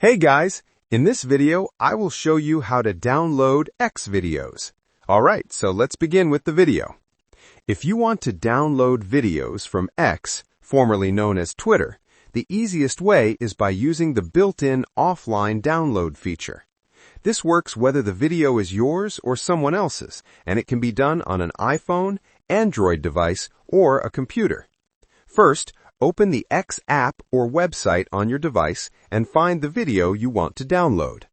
Hey guys, in this video I will show you how to download X videos. Alright, so let's begin with the video. If you want to download videos from X, formerly known as Twitter, the easiest way is by using the built-in offline download feature. This works whether the video is yours or someone else's, and it can be done on an iPhone, Android device, or a computer. First, open the X app or website on your device and find the video you want to download.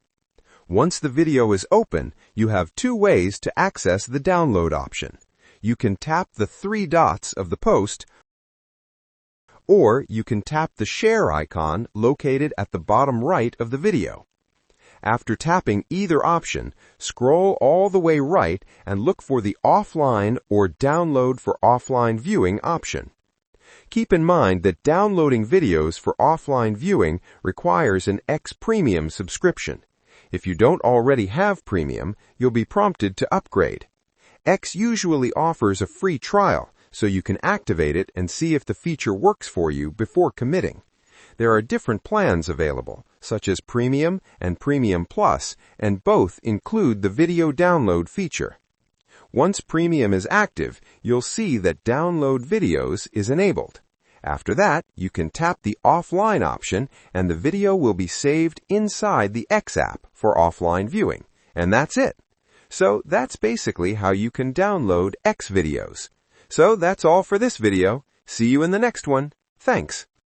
Once the video is open, you have two ways to access the download option. You can tap the three dots of the post, or you can tap the share icon located at the bottom right of the video. After tapping either option, scroll all the way right and look for the offline or download for offline viewing option. Keep in mind that downloading videos for offline viewing requires an X Premium subscription. If you don't already have Premium, you'll be prompted to upgrade. X usually offers a free trial, so you can activate it and see if the feature works for you before committing. There are different plans available, such as Premium and Premium Plus, and both include the video download feature. Once Premium is active, you'll see that Download Videos is enabled. After that, you can tap the offline option and the video will be saved inside the X app for offline viewing. And that's it. So that's basically how you can download X videos. So that's all for this video. See you in the next one. Thanks.